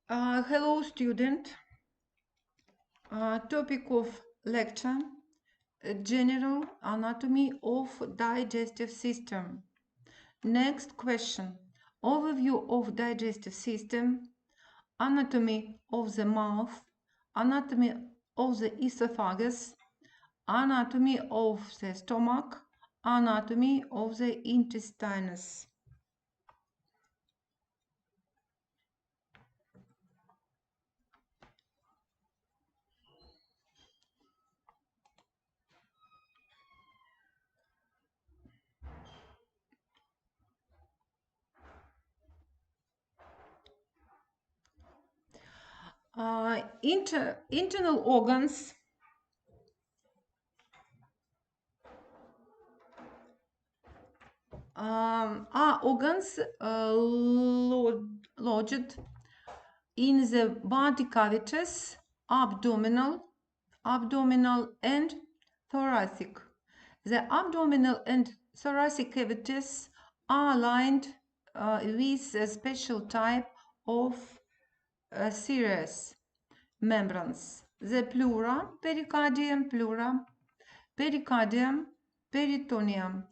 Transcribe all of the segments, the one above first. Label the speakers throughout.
Speaker 1: Hello, student. Topic of lecture: General anatomy of digestive system. Next question: Overview of digestive system, anatomy of the mouth, anatomy of the esophagus, anatomy of the stomach, anatomy of the intestines. Internal organs are organs lodged in the body cavities, abdominal and thoracic. The abdominal and thoracic cavities are lined with a special type of serous membranes. The pericardium, peritoneum,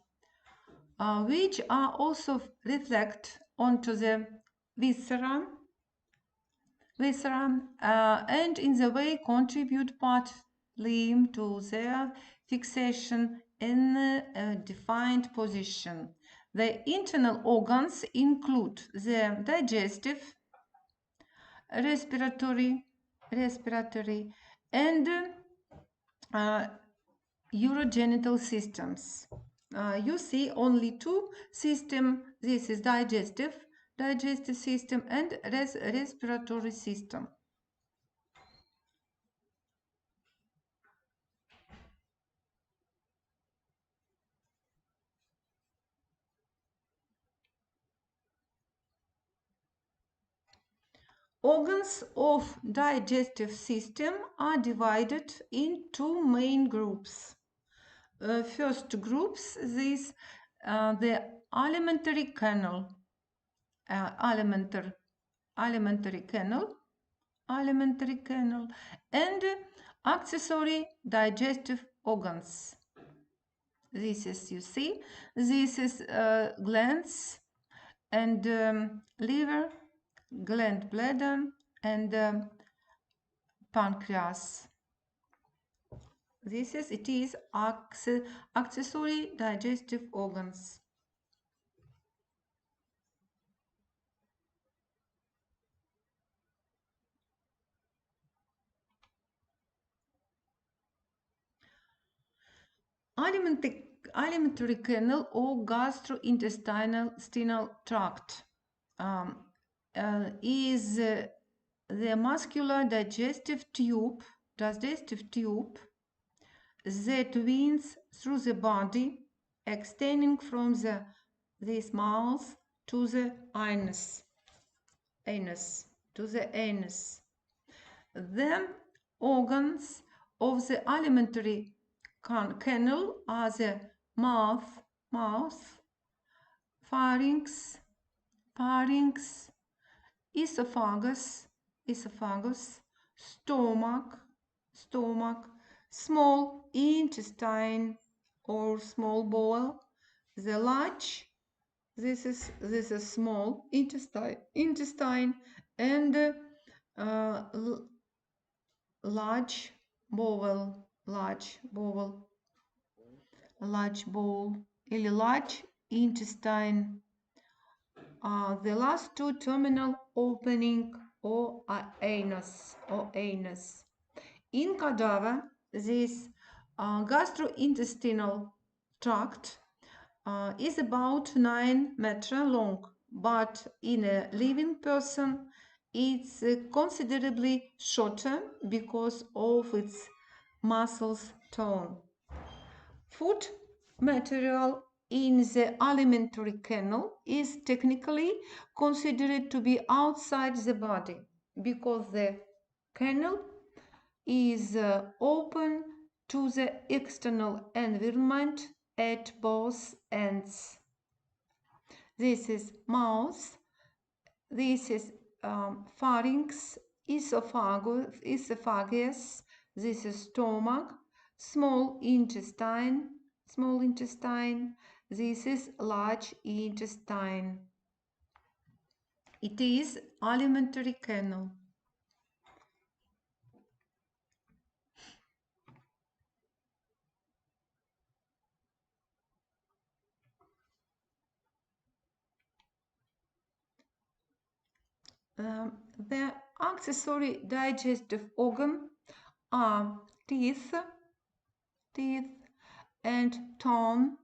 Speaker 1: which are also reflect onto the viscera, and in the way contribute partly to their fixation in a defined position. The internal organs include the digestive, respiratory, and urogenital systems. You see only two systems. This is digestive system and respiratory system. Organs of digestive system are divided in two main groups. First groups, this the alimentary canal, alimentary canal, and accessory digestive organs. This is, you see, this is glands and liver, gland bladder, and pancreas. It is accessory digestive organs. Alimentary canal or gastrointestinal tract is the muscular digestive tube that winds through the body, extending from this mouth to the anus. The organs of the alimentary canal are the mouth, pharynx, esophagus, stomach, small intestine or small bowel, the large, this is small intestine, and large bowel, или large intestine. The last two terminal opening or anus. In cadaver, this gastrointestinal tract is about 9 meters long, but in a living person it's considerably shorter because of its muscles tone. Food material in the alimentary canal is technically considered to be outside the body because the canal is open to the external environment at both ends. This is mouth, this is pharynx, esophagus, this is stomach, small intestine, this is large intestine. It is alimentary canal. The accessory digestive organ are teeth and tongue,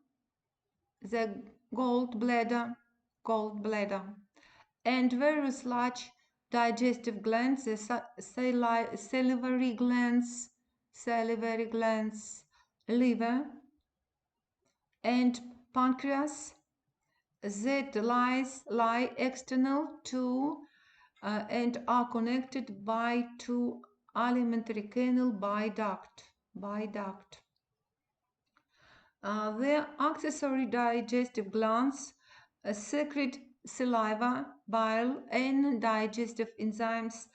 Speaker 1: the gallbladder, and various large digestive glands, the salivary glands, liver, and pancreas that lie external to and are connected by two alimentary canal by duct. The accessory digestive glands secrete saliva, bile, and digestive enzymes,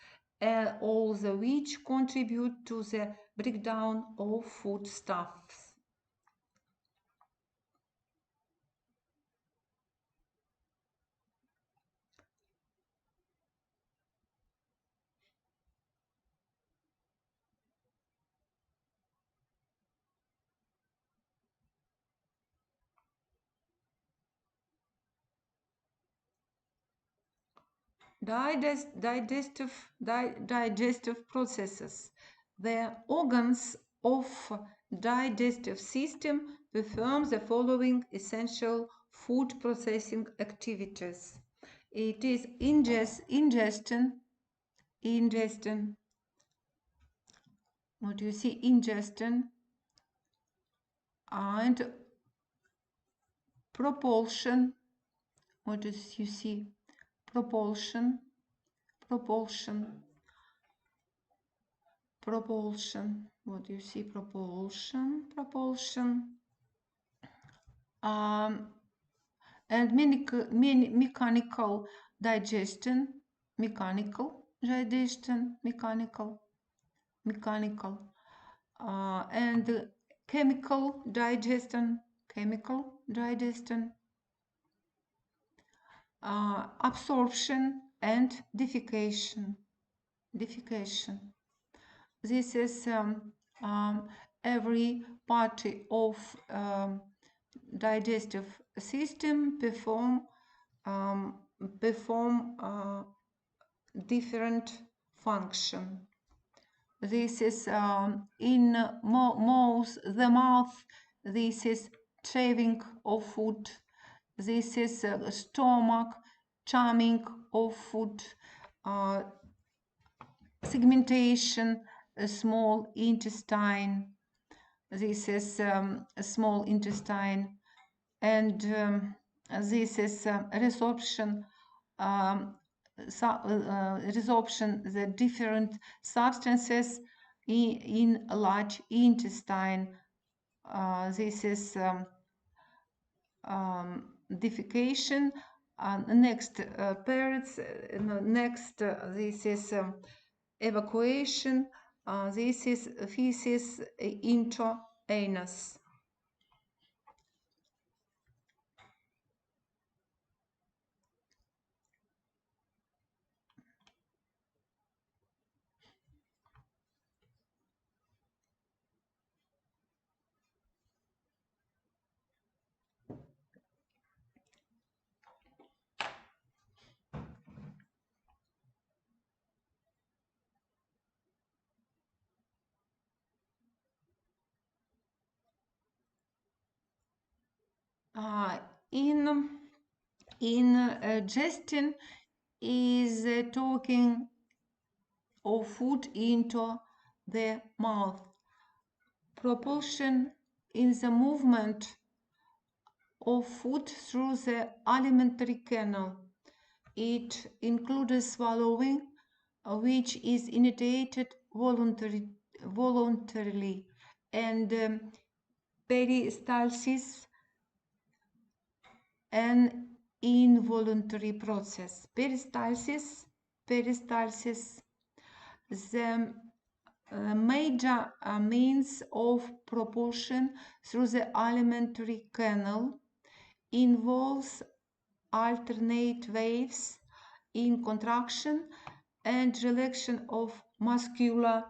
Speaker 1: all of which contribute to the breakdown of foodstuffs. Digestive processes. The organs of digestive system perform the following essential food processing activities. It is ingestion. What do you see? Ingestion and propulsion. What do you see? Propulsion. What do you see? Propulsion. And mechanical digestion. And chemical digestion. Absorption and defecation. This is every part of digestive system perform different function. This is in the mouth. This is chewing of food. This is stomach, chewing of food, segmentation, small intestine. This is a small intestine, and this is resorption. Resorption, the different substances in a large intestine. This is defecation. Next parts. Next, this is evacuation. This is feces into anus. Ingestion is taking of food into the mouth. Propulsion is the movement of food through the alimentary canal. It includes swallowing, which is initiated voluntarily, and peristalsis, an involuntary process. Peristalsis peristalsis. The major means of propulsion through the alimentary canal involves alternate waves in contraction and relaxation of musculature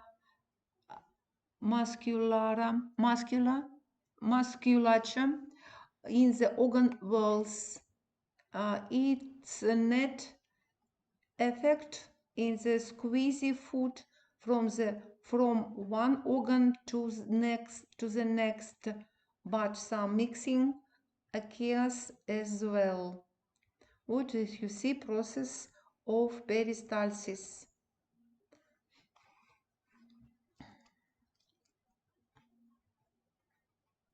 Speaker 1: in the organ walls. Its net effect in the squeezy food from one organ to the next, but some mixing occurs as well. What is you see process of peristalsis?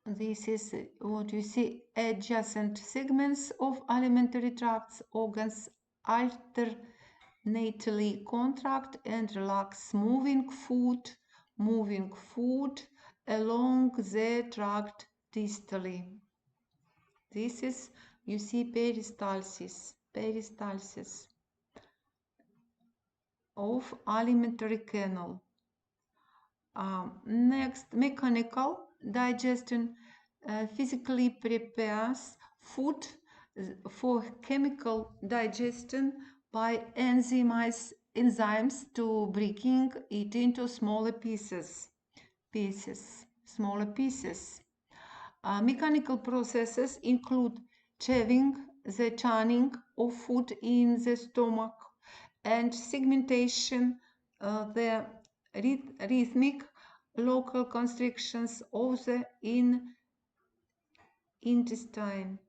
Speaker 1: This is what you see, adjacent segments of alimentary tracts organs alternately contract and relax, moving food along the tract distally. This is, you see, peristalsis of alimentary canal. Next, mechanical digestion physically prepares food for chemical digestion by enzymes to breaking it into smaller pieces. Mechanical processes include the churning of food in the stomach, and segmentation, the rhythmic local constrictions of the intestine.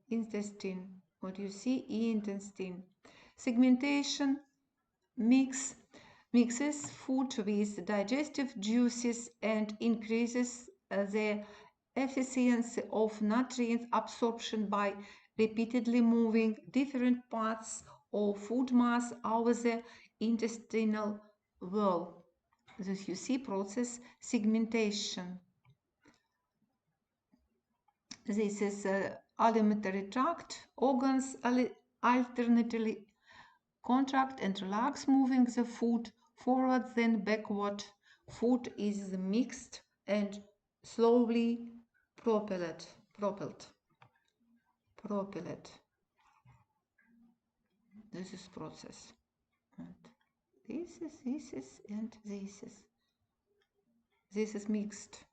Speaker 1: What you see, intestine. Segmentation mixes food with digestive juices and increases the efficiency of nutrient absorption by repeatedly moving different parts of food mass over the intestinal wall. This you see process segmentation. This is alimentary tract. Organs alternately contract and relax, moving the food forward then backward. Food is mixed and slowly propelled. This is process. And this is mixed.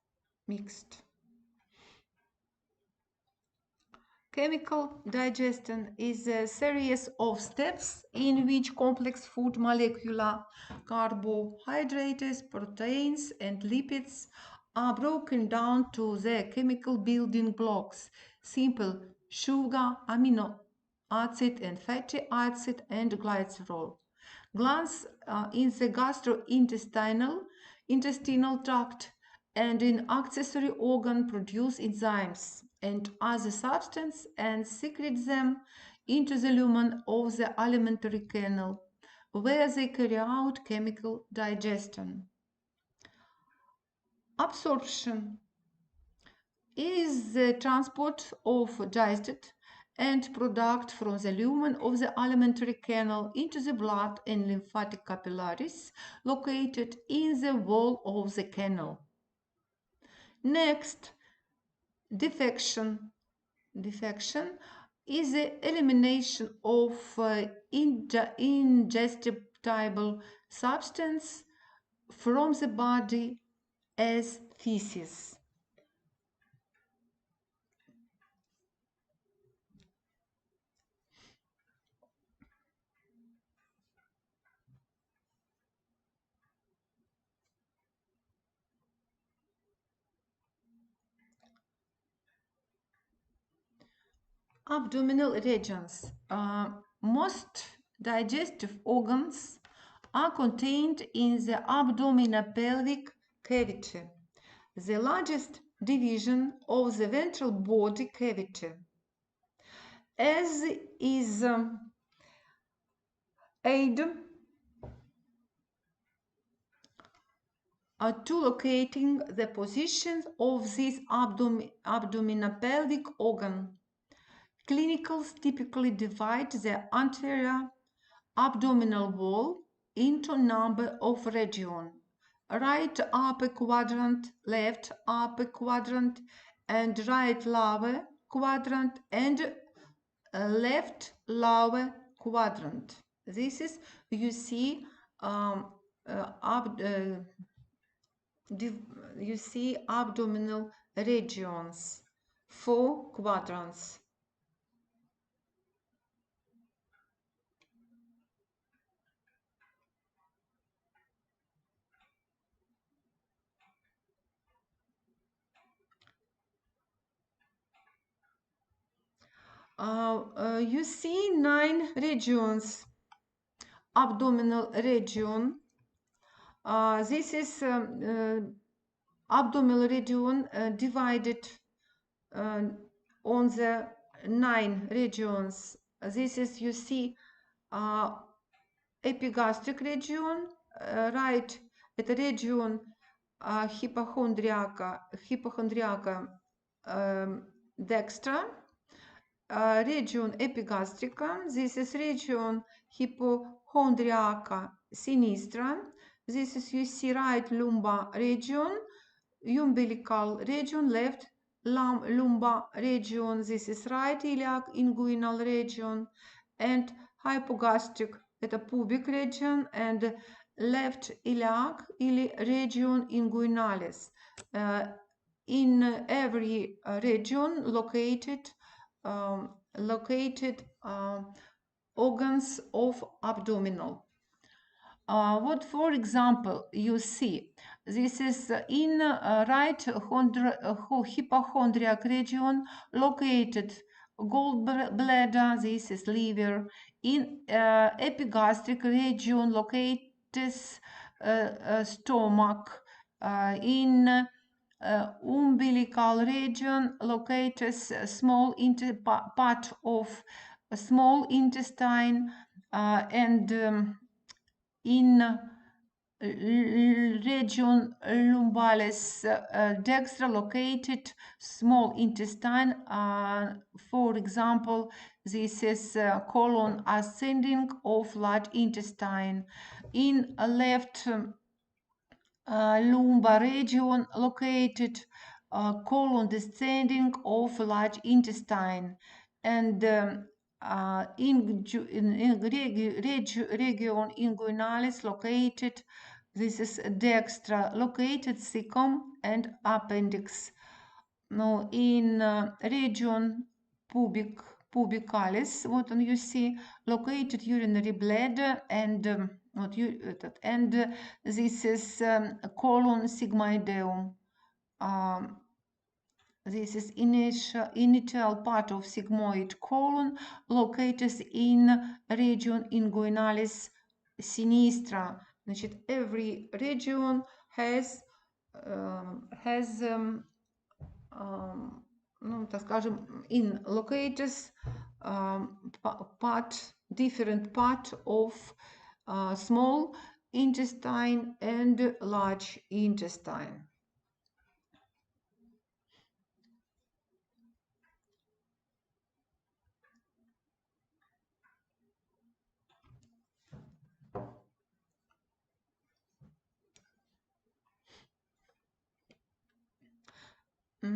Speaker 1: Chemical digestion is a series of steps in which complex food molecular carbohydrates, proteins, and lipids are broken down to their chemical building blocks: simple sugar, amino acid and fatty acid, and glycerol. Glands in the intestinal tract and in accessory organ produce enzymes and other substances and secrete them into the lumen of the alimentary canal, where they carry out chemical digestion. Absorption is the transport of digested and product from the lumen of the alimentary canal into the blood and lymphatic capillaries located in the wall of the canal. Next, defection is the elimination of ingestible substance from the body as feces. Abdominal regions. Most digestive organs are contained in the abdominopelvic cavity, the largest division of the ventral body cavity, as is aid to locating the position of this abdominopelvic organ. Clinicals typically divide the anterior abdominal wall into number of region. Right upper quadrant, left upper quadrant, and right lower quadrant, and left lower quadrant. This is, you see, up, you see abdominal regions, 4 quadrants. You see 9 regions. Abdominal region. This is abdominal region divided uh, on the 9 regions. This is, you see, epigastric region, right at region hypochondriaca dextra, region epigastrica. This is region hypochondriaca sinistra. This is, you see, right lumbar region, umbilical region, left lumbar region. This is right iliac inguinal region, and hypogastric at a pubic region, and left iliac region inguinalis. In every region located organs of abdominal. What, for example, you see, this is in right hypochondriac region located gallbladder, this is liver. In epigastric region located stomach. In umbilical region located small part of small intestine, and in region lumbalis dextra located small intestine. For example, this is colon ascending of large intestine. In left lumbar region located colon descending of large intestine, and in region inguinalis located, this is dextra, located cecum and appendix. Now in region pubicalis, what you see, located urinary bladder, and this is colon sigmoideum. This is initial part of sigmoid colon, located in region inguinalis sinistra. Значит, every region has ну, так скажем, in locates different part of small intestine and large intestine.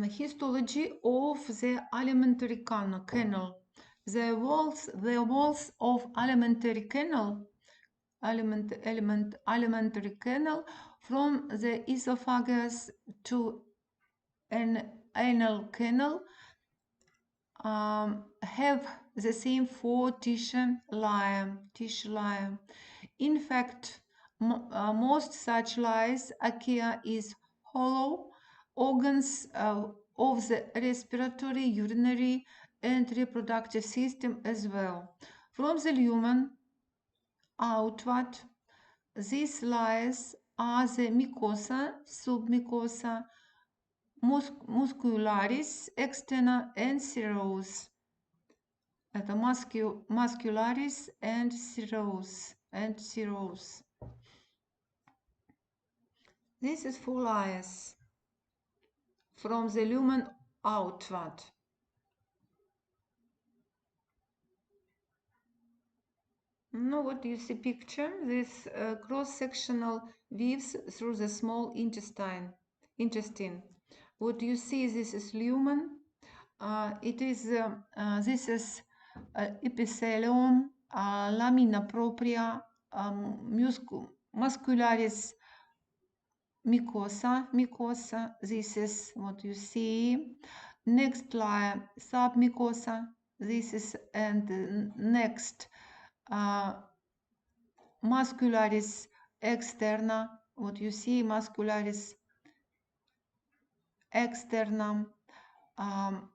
Speaker 1: Histology of the alimentary canal. The walls of alimentary canal, alimentary canal from the esophagus to an anal canal have the same 4 tissue layer. In fact, most such layers occur is hollow organs of the respiratory, urinary, and reproductive system as well. From the lumen outward, these layers are the mucosa, submucosa, muscularis externa, and serous. Это muscularis and serous. This is 4 layers from the lumen outward. No, what do you see picture? This cross-sectional views through the small intestine. What you see, this is lumen. This is epithelium, lamina propria, muscularis mucosa. This is what you see. Next layer, submucosa. This is and next muscularis externa. What you see, muscularis externum. Um,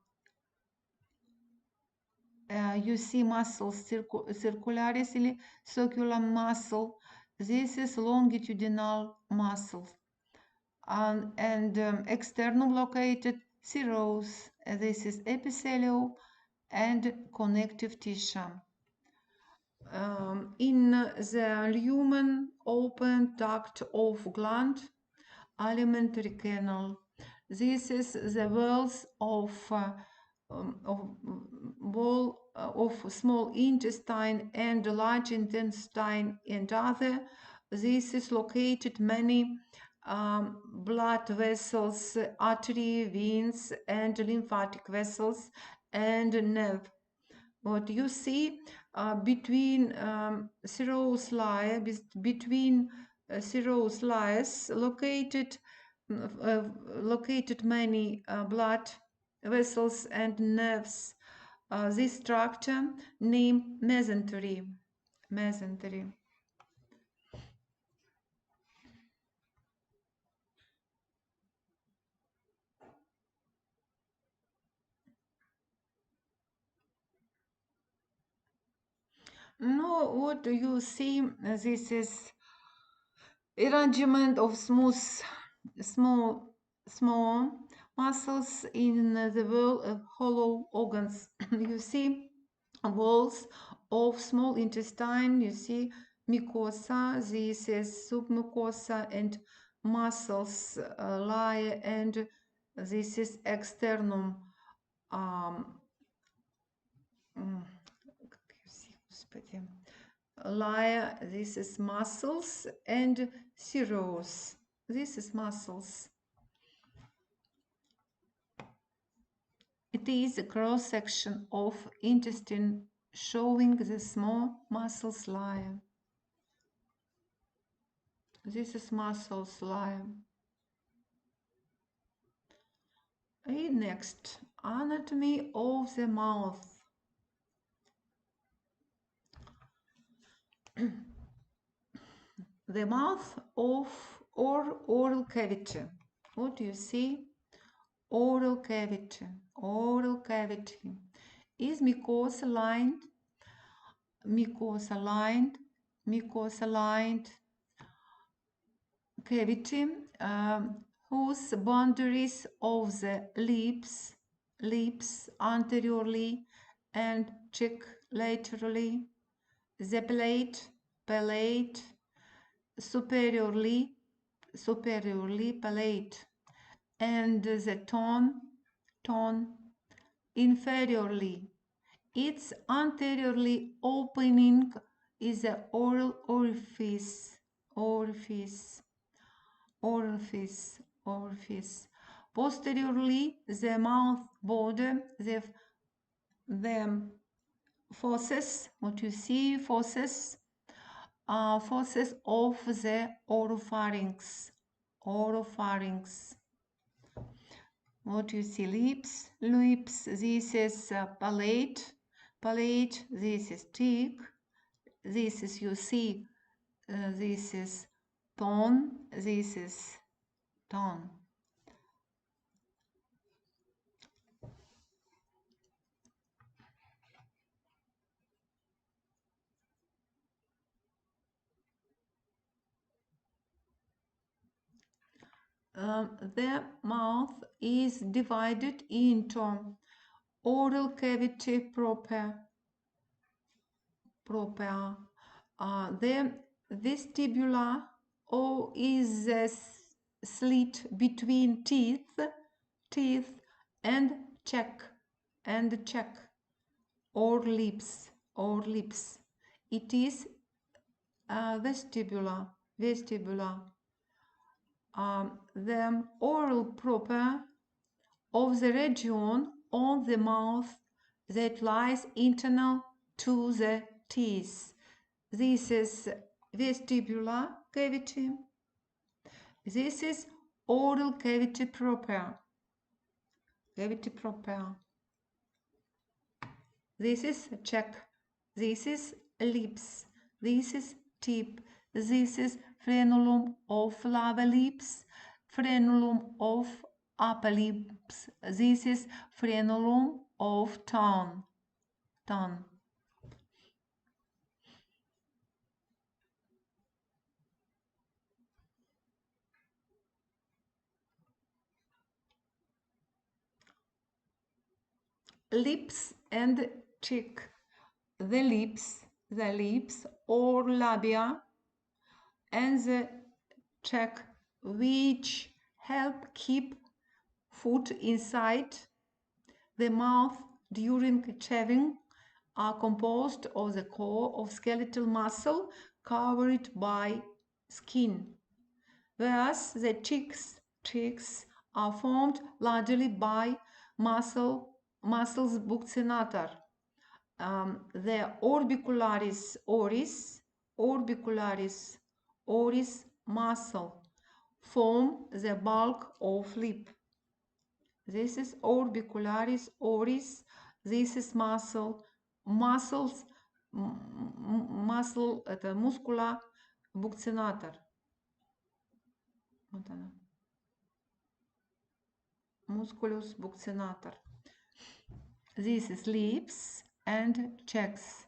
Speaker 1: you see muscles circularis, circular muscle. This is longitudinal muscle. And externum located serous. This is epithelial and connective tissue. In the lumen, open duct of gland, alimentary canal. This is the walls of small intestine and large intestine and other. This is located many blood vessels, artery, veins, and lymphatic vessels, and nerve. What you see between serous layer, between serous layers, located many blood vessels and nerves. This structure named mesentery. Mesentery. No, what do you see? This is arrangement of small muscles in the wall of hollow organs. You see walls of small intestine. You see mucosa. This is submucosa and muscles layer, and this is externum. Layer, this is muscles, and serous. This is muscles. It is a cross section of intestine showing the small muscles layer. This is muscles layer. And next, anatomy of the mouth. The mouth of oral cavity. What do you see? Oral cavity. Oral cavity is mucosa lined, mucosa-lined cavity whose boundaries of the lips anteriorly and cheek laterally, the palate superiorly palate, and the tone inferiorly. Its anteriorly opening is the oral orifice. Posteriorly, the mouth border, the fauces, what you see, fauces of the oropharynx. What you see, lips, this is palate, this is cheek, this is, you see, this is tone, this is tone. The mouth is divided into oral cavity proper, the vestibula, or is a slit between teeth and cheek, or lips. it is vestibula, the oral proper of the region on the mouth that lies internal to the teeth. This is vestibular cavity. This is oral cavity proper. Cavity proper. This is cheek. This is lips. This is tip. This is frenulum of lower lips. Frenulum of upper lips. This is frenulum of tongue. Tongue. Lips and cheek. The lips or labia and the cheek, which help keep food inside the mouth during chewing, are composed of the core of skeletal muscle covered by skin, whereas the cheeks are formed largely by muscles buccinator. The orbicularis muscle form the bulk of lip. This is orbicularis oris. This is muscles, это muscula buccinator. Вот она. Musculus buccinator. This is lips and cheeks.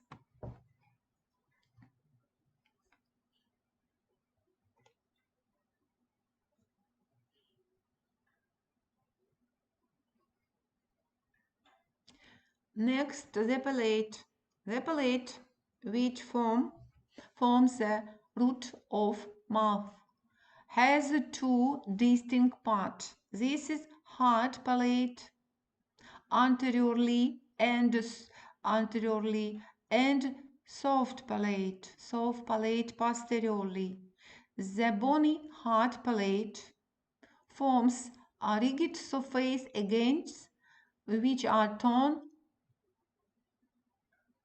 Speaker 1: Next, the palate. The palate, which forms the root of mouth, has two distinct parts. This is hard palate anteriorly and soft palate posteriorly. The bony hard palate forms a rigid surface against which are torn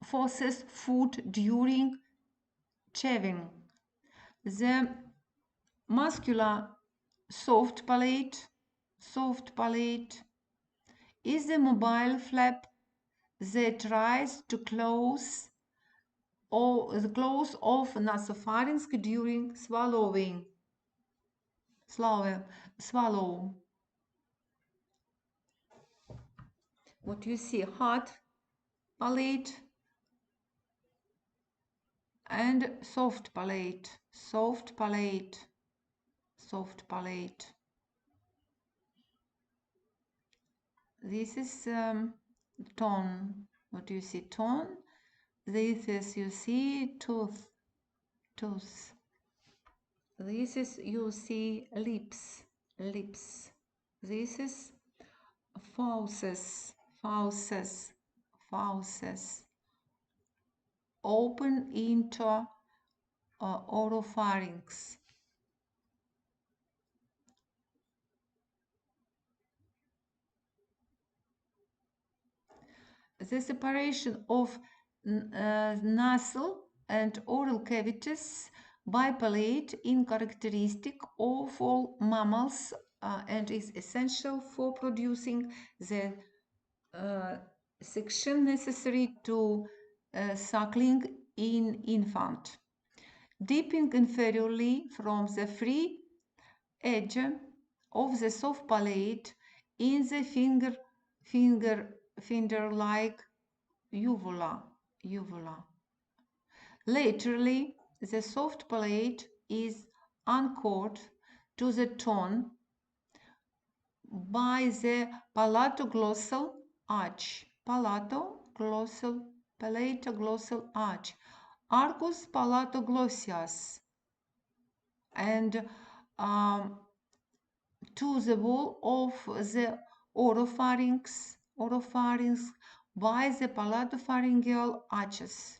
Speaker 1: forces food during chewing. The muscular soft palate is the mobile flap that tries to close off nasopharynx during swallowing. Swallow. What you see, hard palate and soft palate. This is tongue. What do you see? Tongue. This is, you see, tooth. This is, you see, lips. This is fauces. Open into oropharynx. The separation of nasal and oral cavities by palate is characteristic of all mammals and is essential for producing the section necessary to suckling in infant. Dipping inferiorly from the free edge of the soft palate in the finger-like uvula. Laterally, the soft palate is anchored to the tongue by the palatoglossal arch. Palatoglossal arch. Arcus palatoglossius. And to the wall of the oropharynx by the palatopharyngeal arches.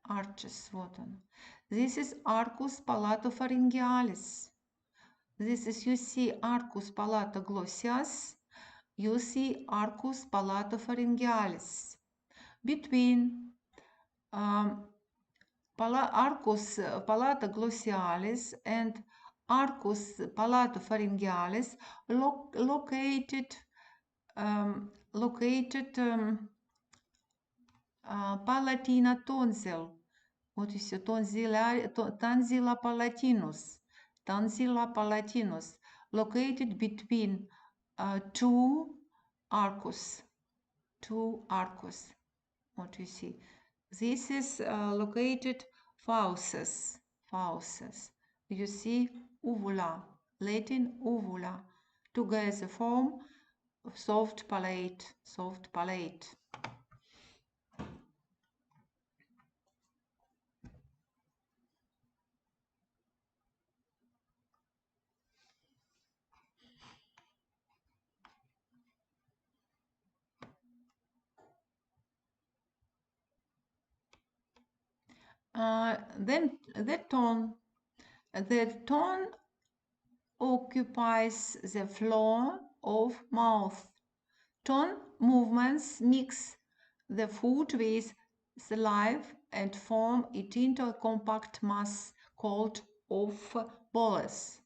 Speaker 1: arches. Вот он. This is arcus palatopharyngealis. This is, you see arcus palatoglossius, you see arcus palatopharyngealis. Between arcus palatoglossialis and arcus palatopharyngealis located palatina tonsil. What is your tonsilla palatinus? Tonsilla palatinus, located between two arcus. What you see? This is located fauces. You see uvula, Latin uvula. Together form soft palate. Then the tone occupies the floor of mouth. Tone movements mix the food with saliva and form it into a compact mass called of bolus.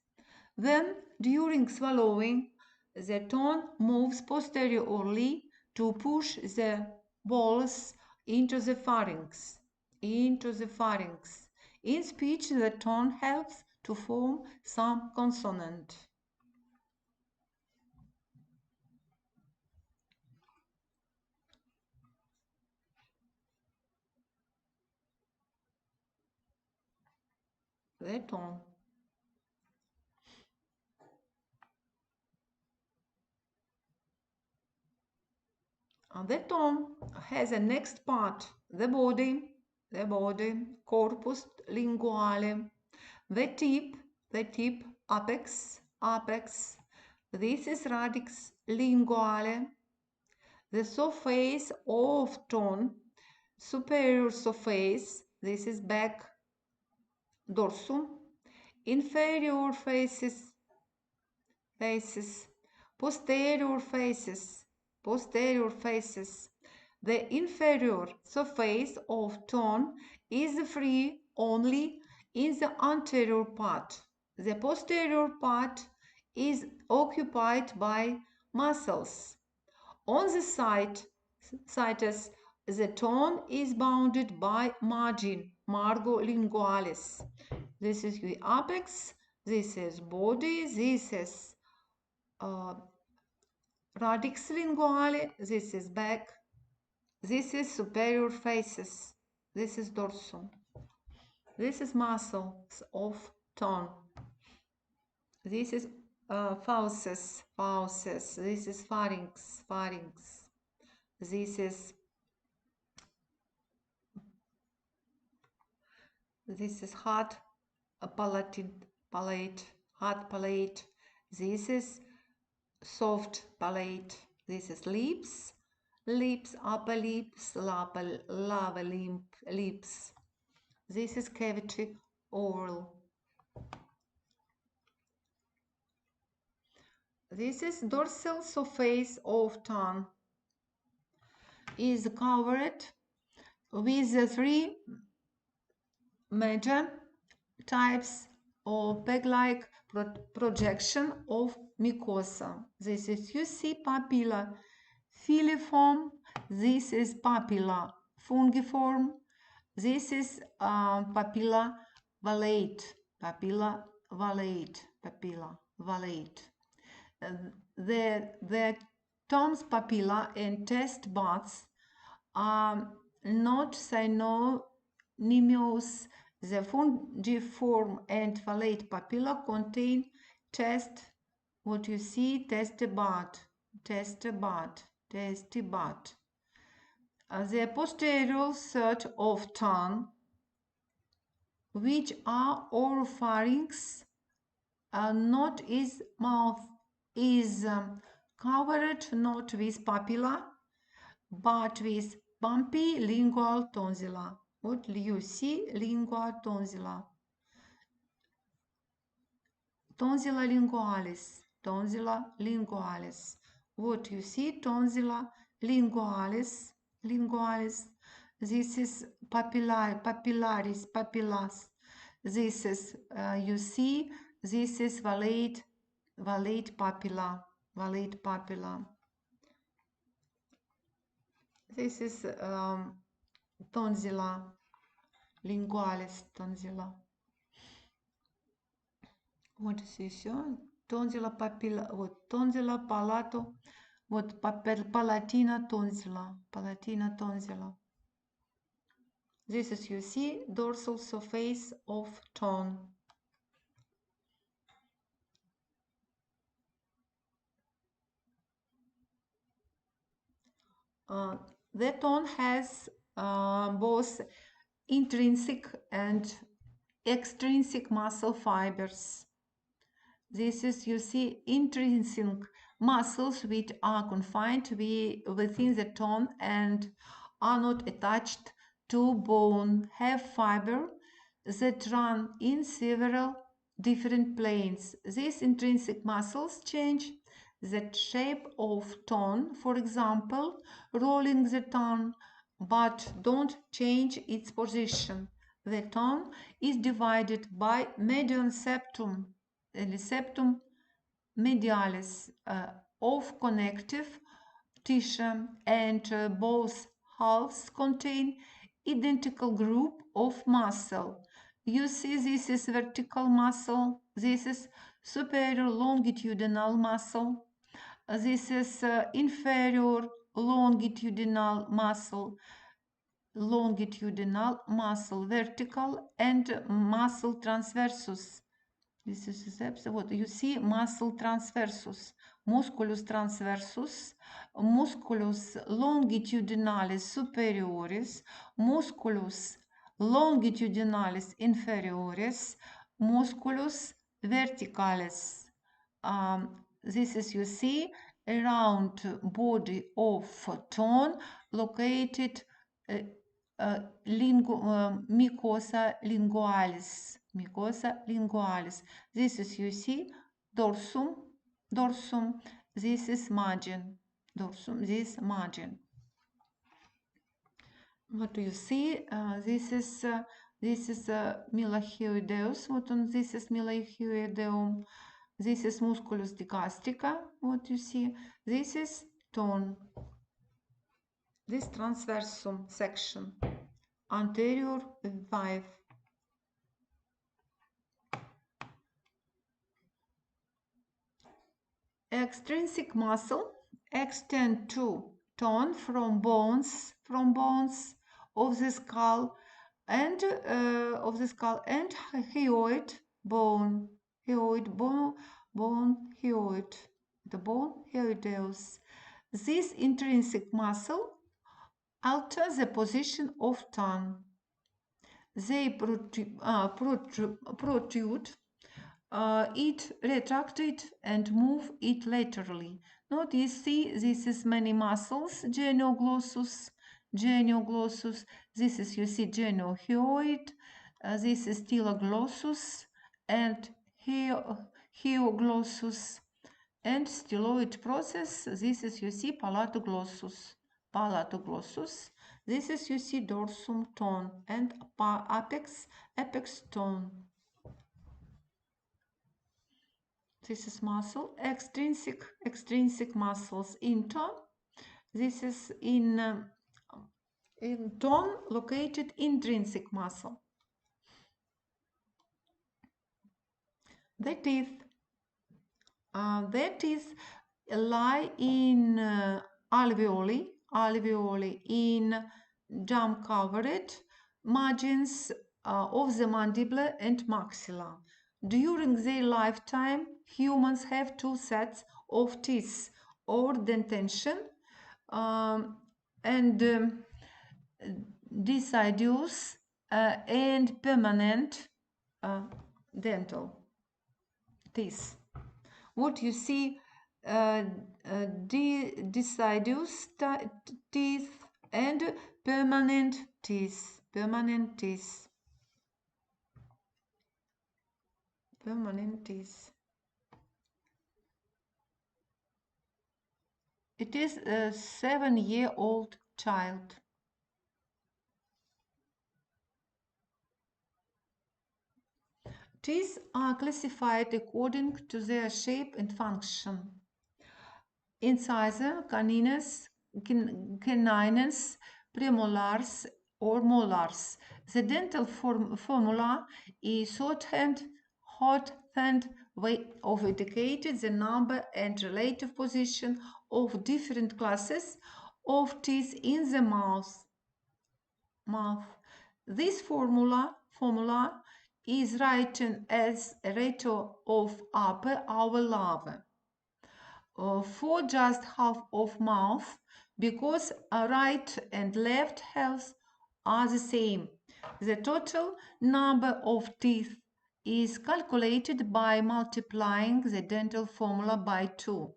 Speaker 1: Then, during swallowing, the tongue moves posteriorly to push the bolus into the pharynx. In speech, the tongue helps to form some consonant. The tongue. The tongue has a next part, the body, corpus linguale, the tip, apex. This is radix linguale. The surface of tongue, superior surface, this is back, dorsum. Inferior faces, posterior faces. The inferior surface of tongue is free only in the anterior part. The posterior part is occupied by muscles. On the sides, the tongue is bounded by margin, margo lingualis. This is the apex, this is body, this is radix linguale, this is back, this is superior faces, this is dorsum. This is muscles of tongue. This is fauces, this is pharynx. This is hard palate. This is soft palate. This is lips, upper lips, lower lips. This is cavity oral. This is dorsal surface of tongue. Is covered with the three major types of bag-like projection of mucosa. This is, you see, papilla filiform. This is papilla fungiform. This is papilla valate. The Tom's papilla and test buds are not synonymous. The fungiform and valate papilla contain test, what you see, test bud. The posterior third of tongue, which are oropharynx, not is mouth, is covered not with papilla but with bumpy lingual tonsilla. What you see? Lingua tonsilla. Tonsilla lingualis. Tonsilla lingualis. What you see? Tonsilla lingualis. Lingualis. This is papillaris, papillas. This is, you see, this is valate papilla. Valate papilla. This is tonsilla lingualis, tonsilla. What is this? Tonsilla papilla, вот, tonsilla palato, вот, palatina tonsilla, palatina tonsilla. This is, you see, dorsal surface of tongue. The tongue has both intrinsic and extrinsic muscle fibers. This is, you see, intrinsic muscles which are confined within the tongue and are not attached to bone, have fiber that run in several different planes. These intrinsic muscles change the shape of tongue, for example, rolling the tongue, but don't change its position. The tongue is divided by median septum, septum medialis of connective tissue, and both halves contain identical group of muscle. You see, this is vertical muscle, this is superior longitudinal muscle, this is inferior longitudinal muscle, vertical, and muscle transversus. This is what you see, muscle transversus, musculus transversus, musculus longitudinalis superioris, musculus longitudinalis inferioris, musculus verticalis. This is, you see, a round body of tongue located mucosa lingualis. Mucosa lingualis. This is, you see, dorsum. This is margin. Dorsum, this margin. What do you see? This is Milahioideus. What on this is Milahioideum. This is musculus digastrica. What you see? This is tone. This transversum section. Anterior 5. Extrinsic muscle extend to tongue from bones of the skull and hyoid bone, the bone hyoideus. This intrinsic muscle alters the position of tongue. They protrude it, retract it, and move it laterally. Notice, see, this is many muscles, genioglossus, this is, you see, geniohyoid, this is styloglossus, and hyoglossus, and styloid process, this is, you see, palatoglossus, this is, you see, dorsum tone, and apex tone. This is muscle, extrinsic muscles in tongue. This is in tongue located intrinsic muscle. The teeth. Lie in alveoli in gum-covered margins of the mandible and maxilla. During their lifetime, humans have two sets of teeth or dentation and deciduous and permanent dental teeth. What you see, deciduous teeth and permanent teeth. Permanentis. Permanentis. It is a 7-year-old child. Teeth are classified according to their shape and function. Incisor, canines, canines, premolars, or molars. The dental formula is shorthand way of indicating the number and relative position of different classes of teeth in the mouth. This formula is written as a ratio of upper oval lava for just half of mouth because right and left halves are the same. The total number of teeth is calculated by multiplying the dental formula by 2.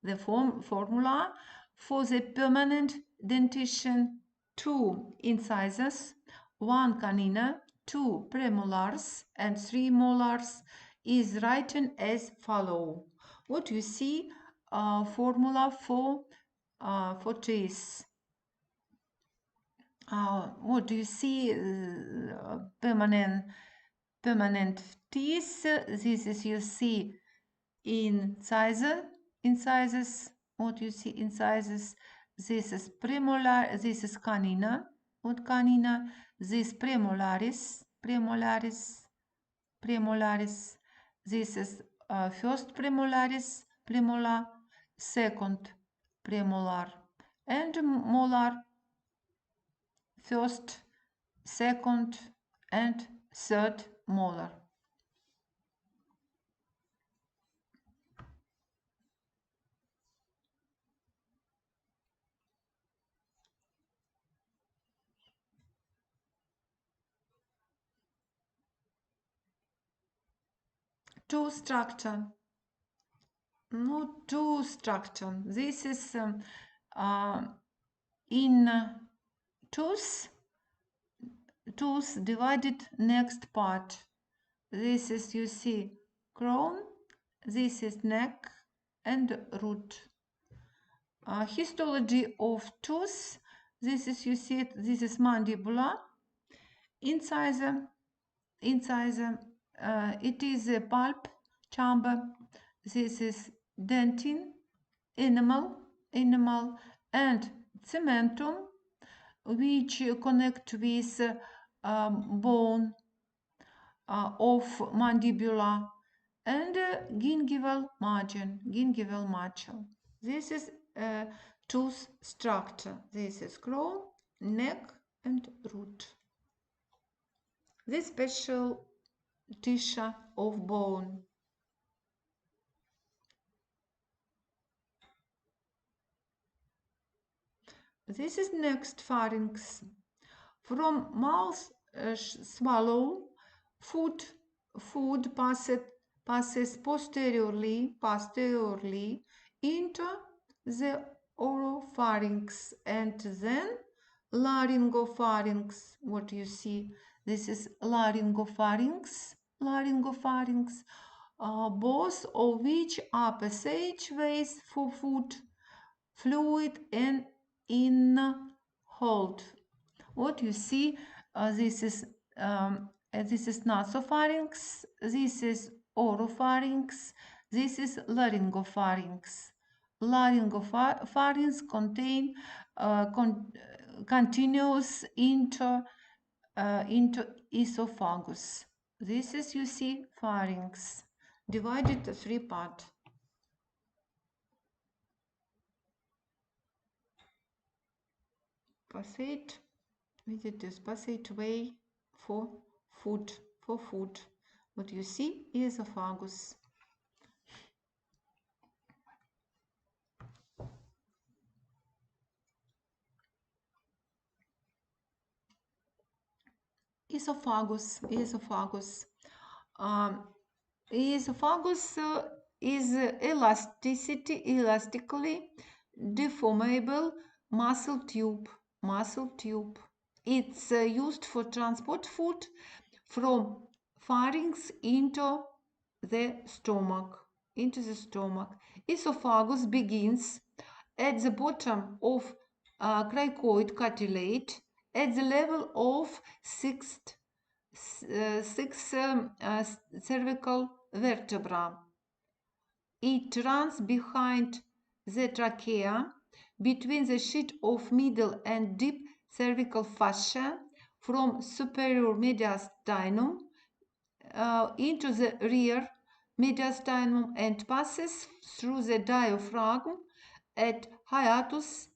Speaker 1: The formula for the permanent dentition: 2 incisors, 1 canine, 2 premolars, and 3 molars is written as follow. What you see formula for teeth. What do you see permanent teeth? This is you see incisors. What you see incisors? This is premolar. This is canina. What canina? This premolaris. This is first premolar, second premolar, and molar, first, second, and third molar. Tooth structure. No tooth structure. This is in tooth divided next part. This is, you see, crown, this is neck and root. Histology of tooth. This is, you see, this is mandibular. Incisor. It is a pulp chamber. This is dentin, enamel, and cementum, which connect with bone of mandibula, and gingival margin. This is tooth structure. This is crown, neck, and root. This special tissue of bone. This is next pharynx. From mouth swallow, food passes posteriorly into the oropharynx and then laryngopharynx. What you see, this is laryngopharynx, both of which are passageways for food, fluid, and hold. What you see, this is nasopharynx, this is oropharynx, this is laryngopharynx. Laryngopharynx contain continuous into esophagus. This is, you see, pharynx divided to 3 parts. Passage, this passageway for food. What you see is esophagus. Esophagus. Esophagus is elastically deformable muscle tube. It's used for transport food from pharynx into the stomach. Esophagus begins at the bottom of cricoid cartilage at the level of six cervical vertebra. It runs behind the trachea, between the sheet of middle and deep cervical fascia, from superior mediastinum into the rear mediastinum, and passes through the diaphragm at hiatus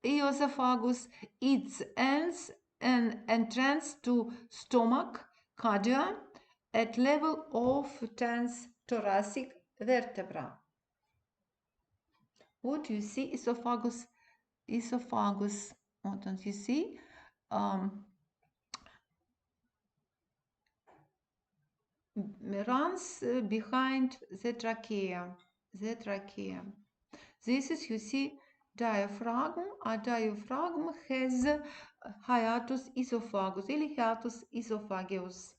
Speaker 1: esophagus. It ends an entrance to stomach cardia at level of 10th thoracic vertebra. What you see? Esophagus. What don't you see? Runs behind the trachea. This is, you see, diaphragm. A diaphragm has hiatus esophagus или hiatus esophageus.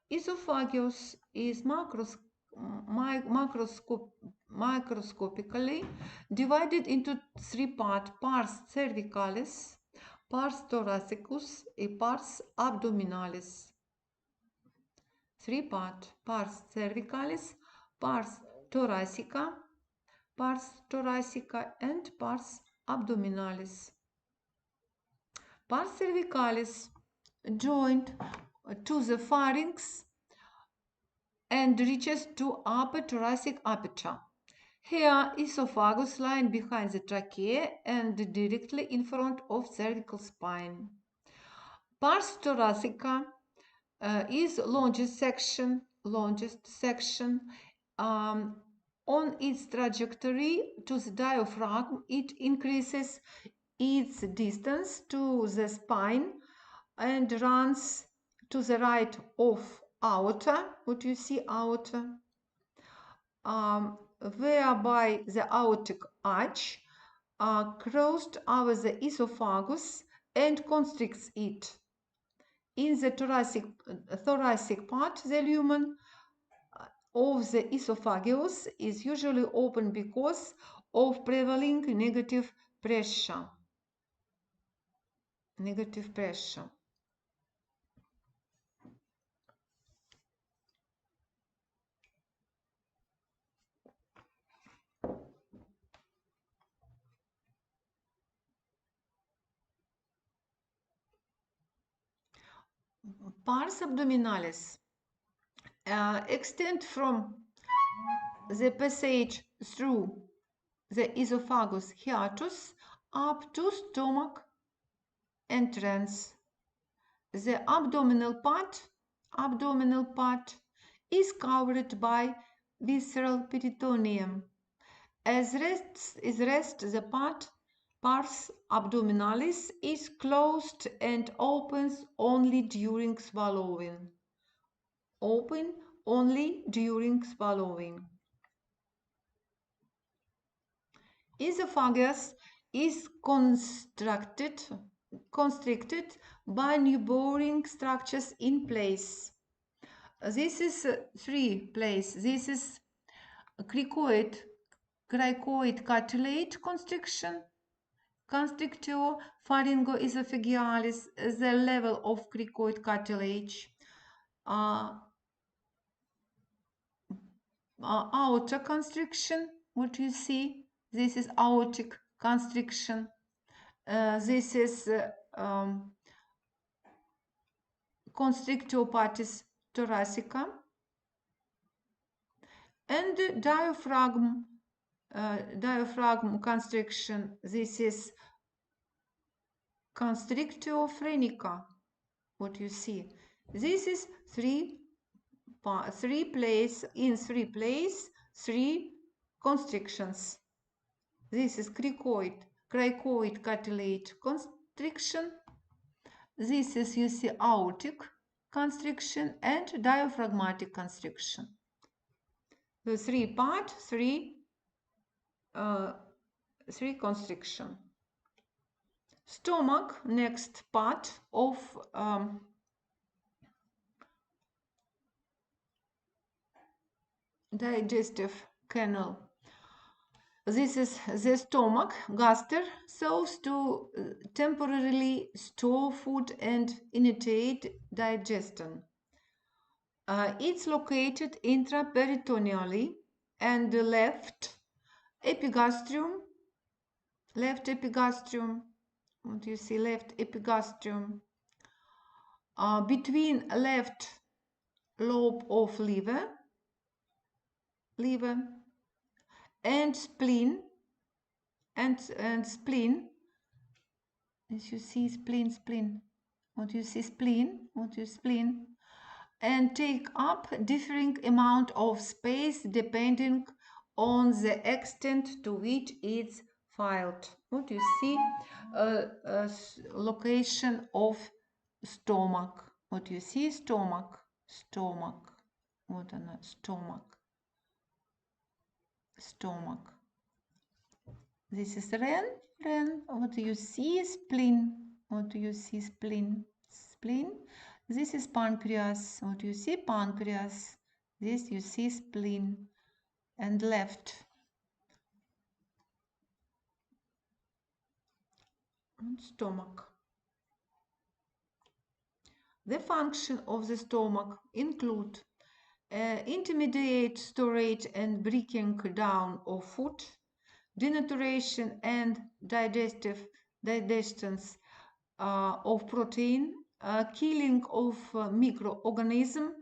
Speaker 1: Esophagus is microscopically divided into three parts: pars cervicalis, pars thoracicus, and pars abdominalis. Three parts: pars cervicalis, pars thoracica, and pars abdominalis. Pars cervicalis joined to the pharynx and reaches to upper thoracic aperture. Here, esophagus lying behind the trachea and directly in front of cervical spine. Pars thoracica is longest section. On its trajectory to the diaphragm, it increases its distance to the spine and runs to the right of aorta. What you see, aorta, whereby the aortic arch crossed over the esophagus and constricts it. In the thoracic part, the lumen of the esophagus is usually open because of prevailing negative pressure. Pars abdominalis extend from the passage through the esophagus hiatus up to stomach entrance. The abdominal part is covered by visceral peritoneum. As rest, the pars abdominalis is closed and opens only during swallowing. Esophagus is constricted by neighboring structures in place. This is three place. This is cricoid cartilage constriction, constrictio pharyngoesophagealis, the level of cricoid cartilage, aorta constriction. What you see? This is aortic constriction. This is constrictio partis thoracica, and diaphragm constriction. This is constrictio phrenica. What you see? This is three constrictions. This is cricoid cartilage constriction. This is, you see, aortic constriction and diaphragmatic constriction. The three 3 constriction. Stomach, next part of digestive canal. This is the stomach, gaster, serves to temporarily store food and initiate digestion. It's located intraperitoneally and the left epigastrium, what do you see, left epigastrium, between left lobe of liver and spleen, and spleen, as you see, spleen, what do you see, spleen, and take up differing amount of space depending on the extent to which it's filed. What do you see? Location of stomach. What do you see? Stomach. What on stomach. This is ren. What do you see? Spleen. What do you see? Spleen. This is pancreas. What do you see? Pancreas. This you see spleen. And left. And stomach. The function of the stomach include intermediate storage and breaking down of food, denaturation and digestions of protein, killing of microorganism,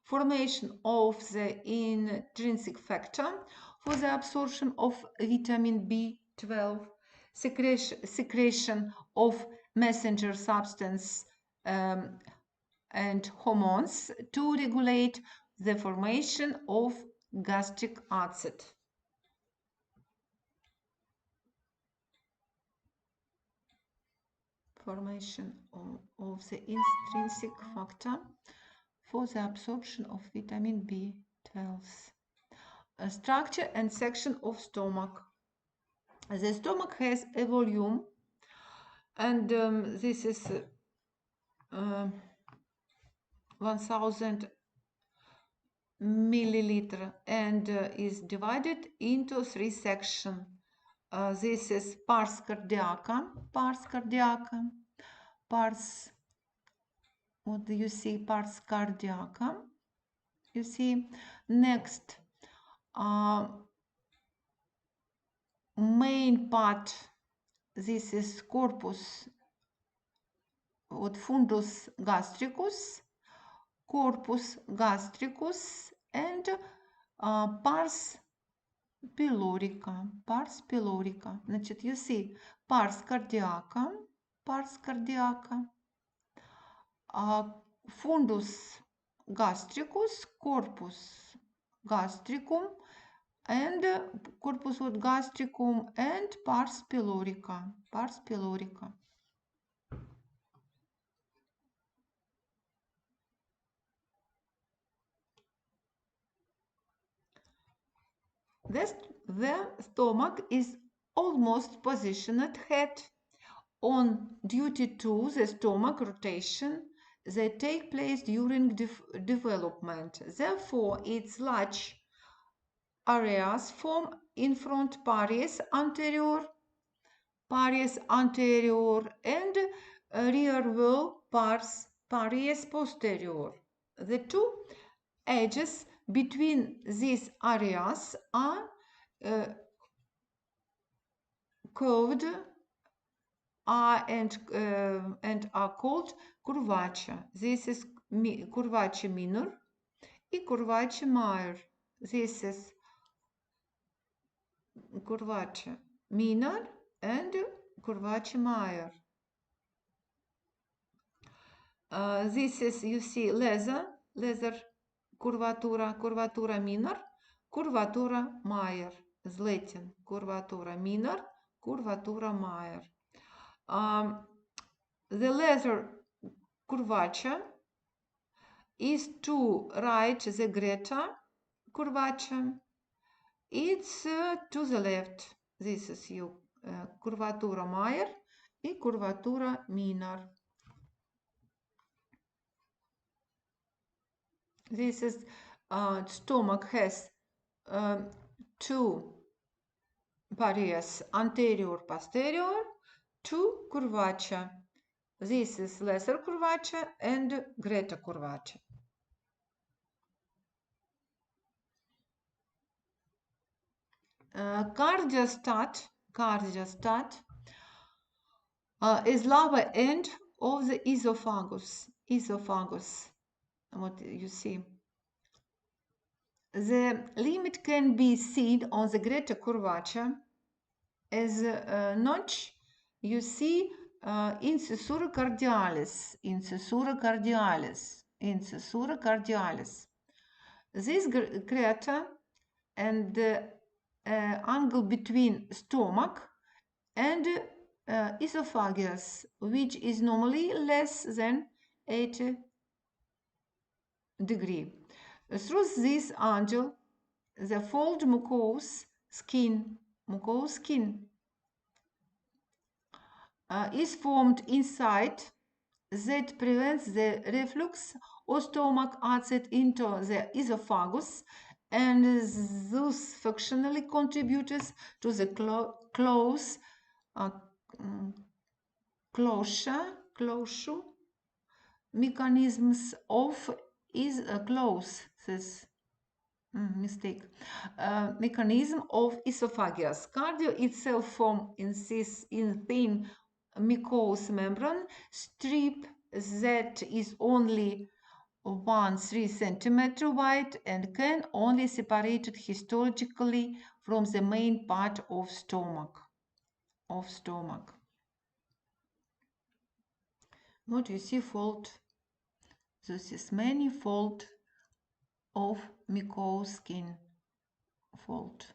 Speaker 1: formation of the intrinsic factor for the absorption of vitamin B12, secretion of messenger substance and hormones to regulate the formation of gastric acid. Formation of the intrinsic factor for the absorption of vitamin B12. Structure and section of stomach. The stomach has a volume, and this is 1000 milliliter, and is divided into 3 sections. This is pars cardiaca, what do you see? Pars cardiaca. You see, next, main part, this is corpus, what fundus gastricus, and pars pylorica. Значит, you see pars cardiaca, fundus gastricus, corpus gastricum, and corpus gastricum, and pars pylorica. The stomach is almost positioned head on duty to the stomach rotation that take place during development. Therefore, its large areas form in front paries anterior, and rear wall paries posterior. The two edges between these areas are curved and are called curvature. This is curvature minor and curvature major. This is curvature minor and curvature major. This is, you see, leather curvatura minor, curvatura major. Z Latin, curvatura minor, curvatura major. The leather curvature is to right the greater curvature. It's to the left. This is curvatura Mayer и curvatura Minor. This is stomach has two barriers, anterior, posterior, two curvature. This is lesser curvature and greater curvature. Cardiostat is lower end of the esophagus. What you see. The limit can be seen on the greater curvature as a notch you see incisura cardialis. This crater and the angle between stomach and esophagus, which is normally less than 80 degrees. Through this angle, the fold mucous skin is formed inside that prevents the reflux of stomach acid into the esophagus and thus functionally contributes to the closure mechanisms of mechanism of esophagus. Cardio itself forms in thin mucous membrane strip that is only 1-3 centimeter wide and can only separated histologically from the main part of stomach. What you see fold? This is many fold of mucous skin fold.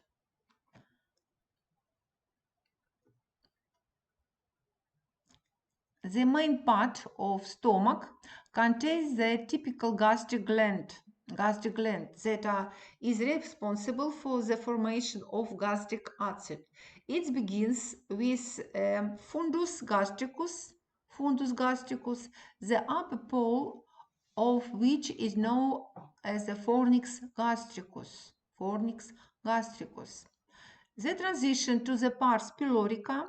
Speaker 1: The main part of stomach contains the typical gastric gland that is responsible for the formation of gastric acid. It begins with fundus gastricus, the upper pole of which is known as the fornix gastricus. The transition to the pars pylorica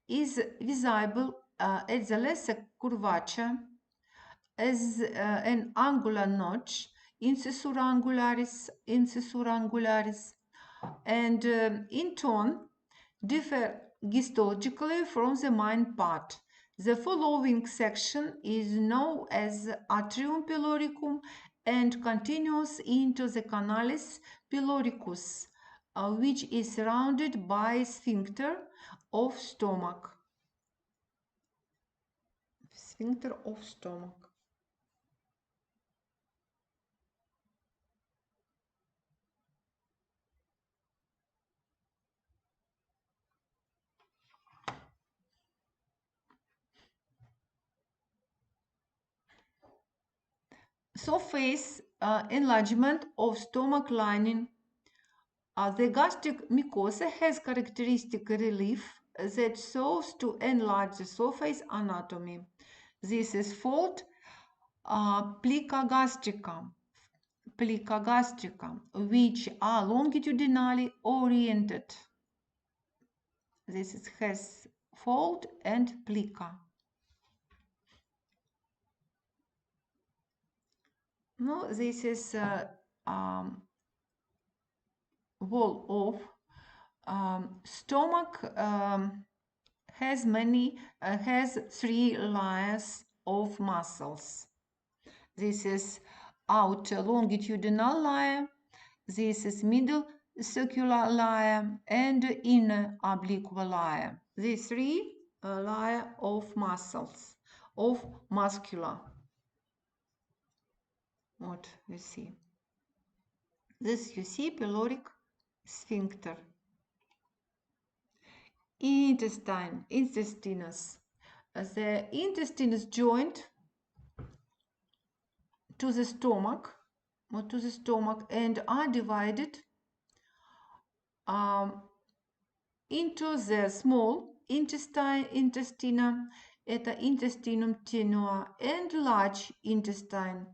Speaker 1: is visible at the lesser curvature as an angular notch, incisura angularis, and in tone differ histologically from the main part. The following section is known as atrium pyloricum and continues into the canalis pyloricus, which is surrounded by sphincter of stomach. Surface enlargement of stomach lining. The gastric mucosa has characteristic relief that serves to enlarge the surface anatomy. This is fold plica gastrica, which are longitudinally oriented. This has fold and plica. No, this is wall of stomach has 3 layers of muscles. This is outer longitudinal layer, this is middle circular layer, and inner oblique layer. These 3 layers of muscles, of muscular. What you see? This you see pyloric sphincter. Intestinus. The intestines joint to the stomach and are divided into the small intestine, это intestinum tenua, and large intestinum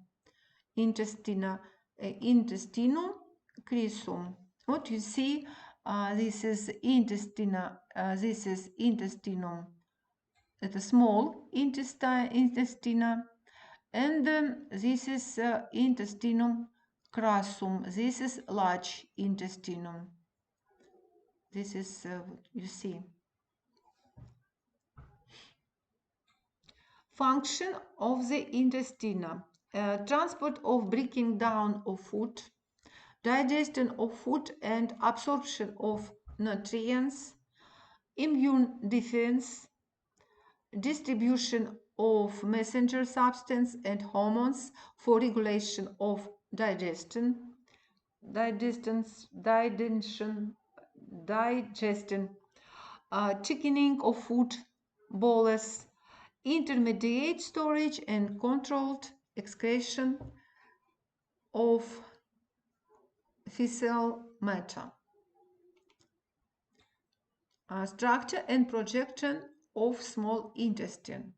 Speaker 1: crisum. What you see, this is intestinum. It's small intestine, and this is intestinum crassum. This is large intestinum. This is what you see. Function of the intestine: transport of breaking down of food, digestion of food and absorption of nutrients, immune defense, distribution of messenger substance and hormones for regulation of digestion, thickening of food, bolus, intermediate storage and controlled excretion of fecal matter. Structure and projection of small intestine.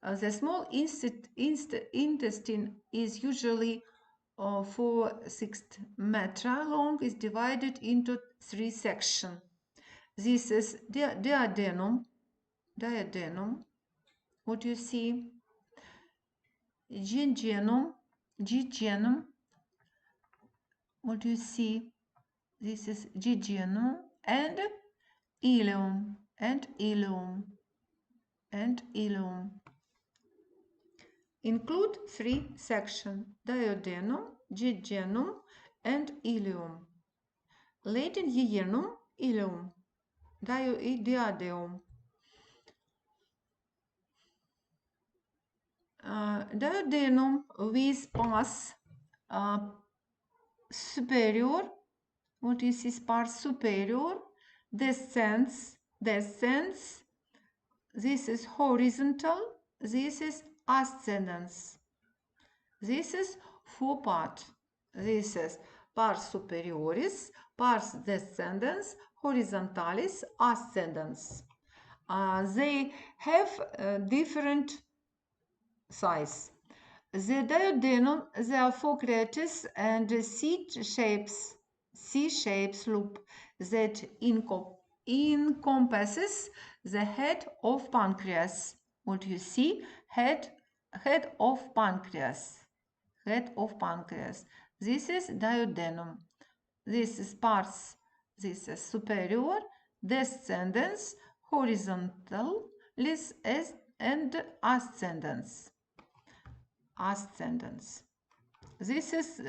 Speaker 1: The small intestine is usually 4-6 meter long, is divided into 3 sections. This is duodenum. What you see? Jejunum. What do you see? This is jejunum and ileum. Include 3 sections: duodenum, jejunum, and ileum. Latin jejunum, ileum, duodenum. Duodenum with pars superior. What is this pars superior? Descends. This is horizontal. This is ascendance. This is 4 part. This is pars superioris, pars descendens, horizontalis, ascendens. They have different size. The duodenum, there are 4 craters and C-shapes loop that encompasses the head of pancreas. What you see? Head of pancreas. This is duodenum. This is pars. This is superior, descendens, horizontal, and ascendens. This is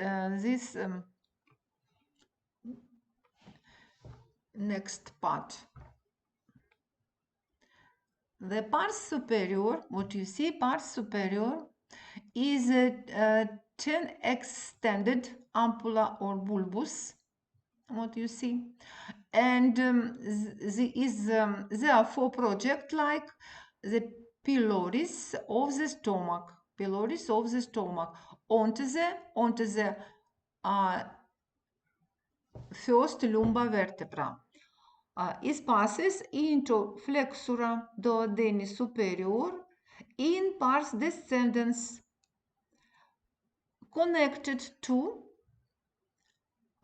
Speaker 1: next part. The pars superior, what you see, pars superior is a 10 extended ampulla or bulbus. What you see, and therefore project like the pylorus of the stomach. Onto the first lumbar vertebra. It passes into flexura duodeni superior in pars descendens, connected to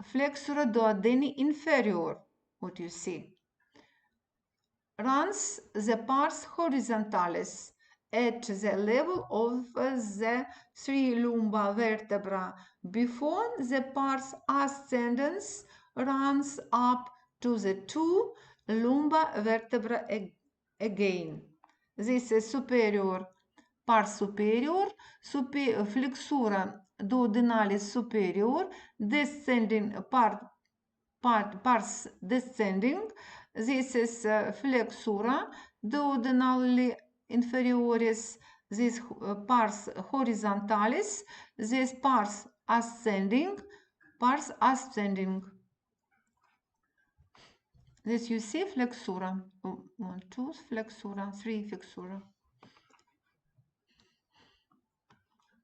Speaker 1: flexura duodeni inferior. What you see, runs the pars horizontalis at the level of the 3 lumbar vertebra before the pars ascendens runs up to the 2 lumbar vertebra again. This is superior, pars superior, flexura duodenalis superior, descending pars descending. This is flexura duodenali inferioris. This pars horizontalis. This pars ascending. This you see flexura. 1, 2, flexura, 3 flexura.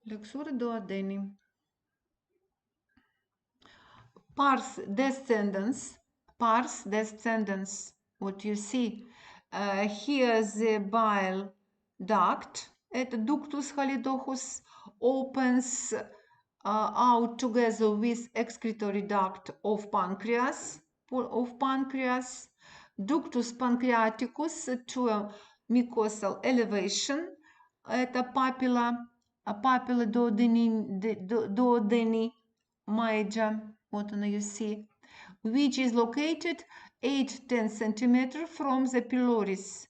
Speaker 1: Flexura duodeni. Pars descendens. what you see. Here the bile duct at ductus halidochus opens out together with excretory duct of pancreas, ductus pancreaticus to a mucosal elevation at a papilla duodeni major, what you see, which is located 8-10 centimeter from the pylorus.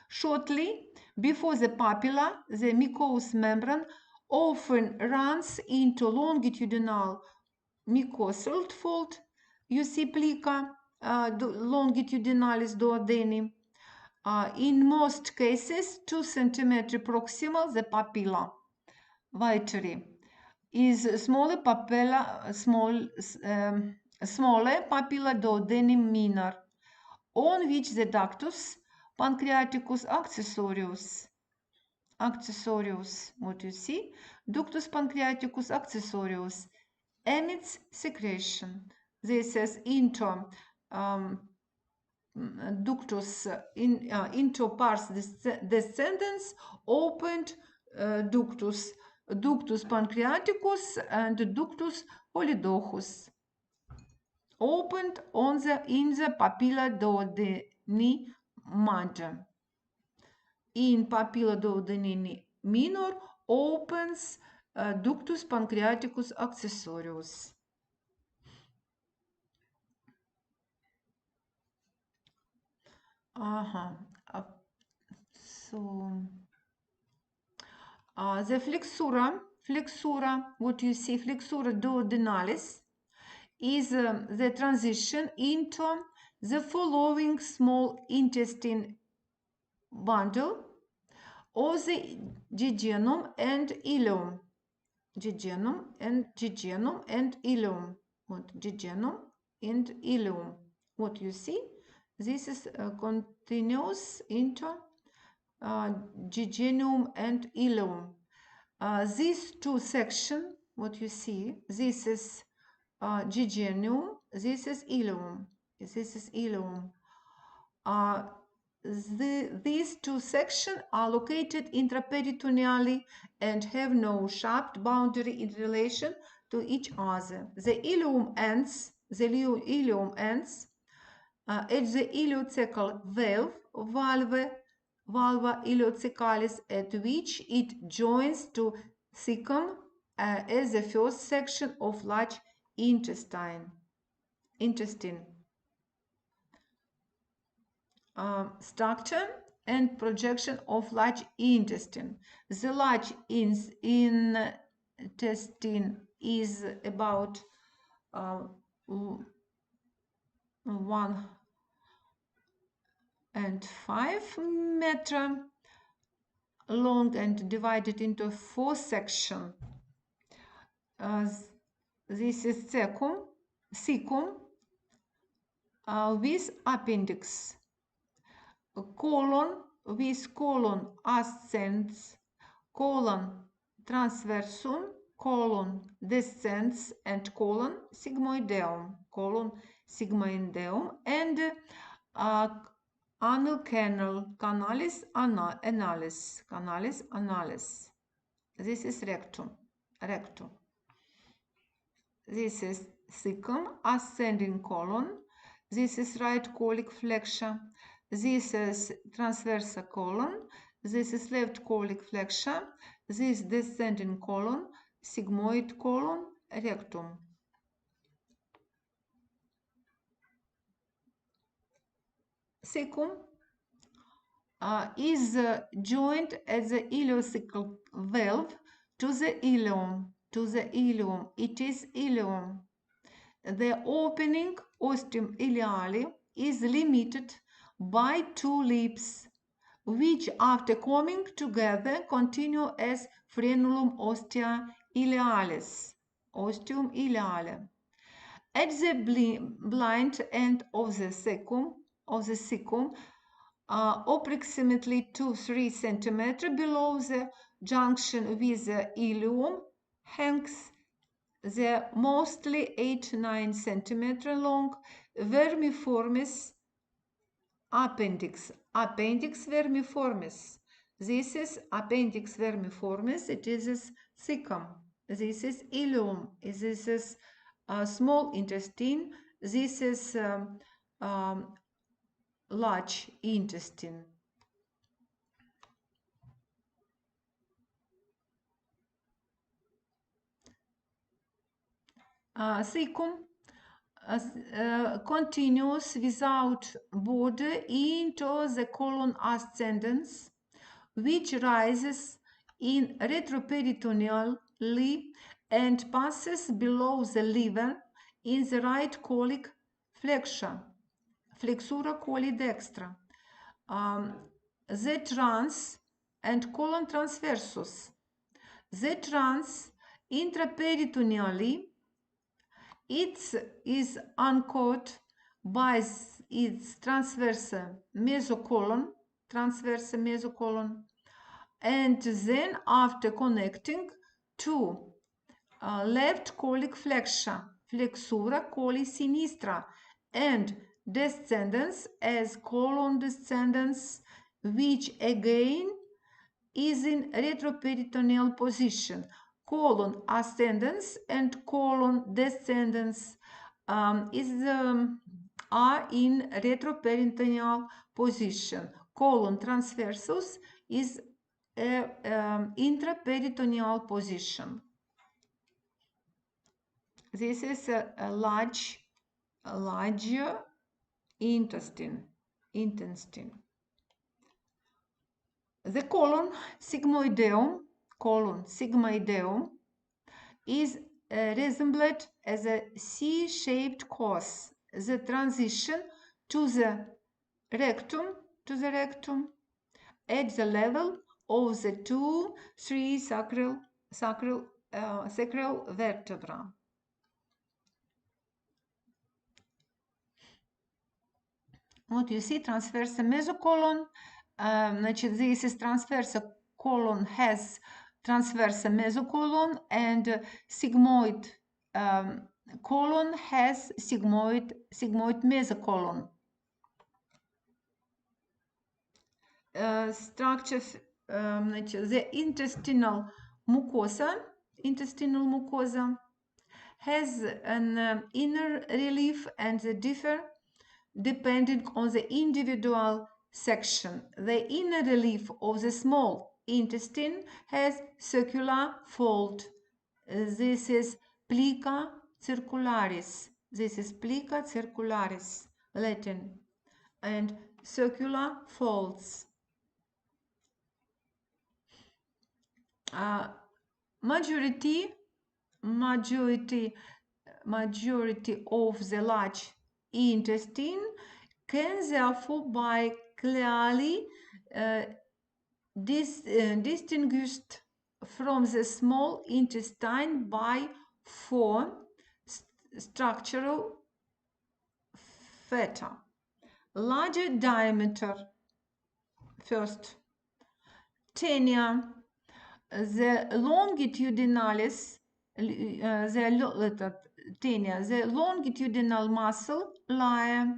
Speaker 1: Shortly before the papilla, the mucous membrane often runs into longitudinal mucosal fold. You see plica longitudinalis duodeni. In most cases, 2 centimeter proximal the papilla. Vitary is smaller papilla duodeni minor, on which the ductus pancreaticus accessorius, what you see, ductus pancreaticus accessorius emits secretion. This is into ductus into pars descendens opened ductus pancreaticus and ductus halidochus opened in the papilla duodeni major. In papilla duodeni minor opens ductus pancreaticus accessorius. The flexura, what you see, flexura duodenalis, is the transition into the following small intestine bundle of the jejunum and ileum. Jejunum and ileum. What jejunum and ileum? What you see? This is continuous into jejunum and ileum. These two sections, what you see, this is jejunum, this is ileum. These two sections are located intraperitoneally and have no sharp boundary in relation to each other. The ileum ends at the ileocecal valva ileocecalis, at which it joins to cecum as the first section of large intestine. Structure and projection of large intestine. The large intestine is about 1.5 meters long and divided into 4 sections. This is cecum with appendix. Colon with colon ascends, colon transversum, colon descends, and colon sigmoideum, and anal canal, canalis analis. This is rectum. This is cecum, ascending colon. This is right colic flexure. This is transversal colon. This is left colic flexure. This descending colon, sigmoid colon, rectum. Cecum is joined at the ileocecal valve to the ileum. It is ileum. The opening ostium ileale is limited by 2 lips, which after coming together continue as frenulum ostia ilealis, ostium ileale. At the blind end of the cecum, approximately 2-3 cm below the junction with the ileum, hangs the mostly 8-9 cm long vermiformis appendix, appendix vermiformis. This is appendix vermiformis. It is cecum. This is ileum. This is small intestine. This is large intestine. Cecum continues without border into the colon ascendens, which rises in retroperitoneally and passes below the liver in the right colic flexure, flexura coli dextra. The trans and colon transversus. The trans intraperitoneally, it is anchored by its transverse mesocolon, and then after connecting to left colic flexure, flexura coli sinistra, and descendants as colon descendants, which again is in retroperitoneal position. Colon ascendants and colon descendants are in retroperitoneal position. Colon transversus is intraperitoneal position. This is a larger intestine. The colon sigmoideum is resembled as a C-shaped course. The transition to the rectum at the level of the 2-3 sacral vertebra. Вот you see transverse mesocolon. Значит, this is transverse colon has transverse mesocolon, and sigmoid colon has sigmoid mesocolon. Structure, the intestinal mucosa has an inner relief and the differ depending on the individual section. The inner relief of the small intestine has circular fold. This is plica circularis. Latin, and circular folds. Majority of the large intestine can therefore be clearly distinguished from the small intestine by 4 structural feature. Larger diameter. First, tinea. The longitudinalis, the longitudinal muscle layer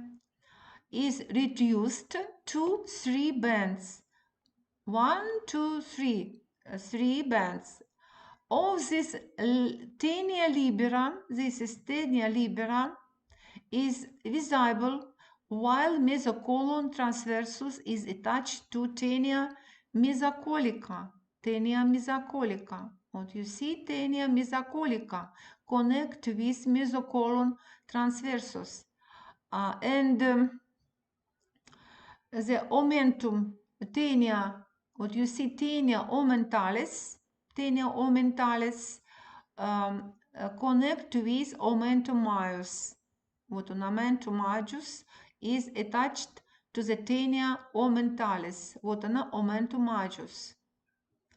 Speaker 1: is reduced to 3 bands. 1, 2, 3. 3 bands. Of this tinea libera, is visible while mesocolon transversus is attached to tinea mesocolica. What you see, tinea mesocolica connect with mesocolon transversus, and the omentum tinea. What you see, tinea omentalis connect with omentum majus. What an omentum majus is attached to the tinea omentalis. What an omentum majus.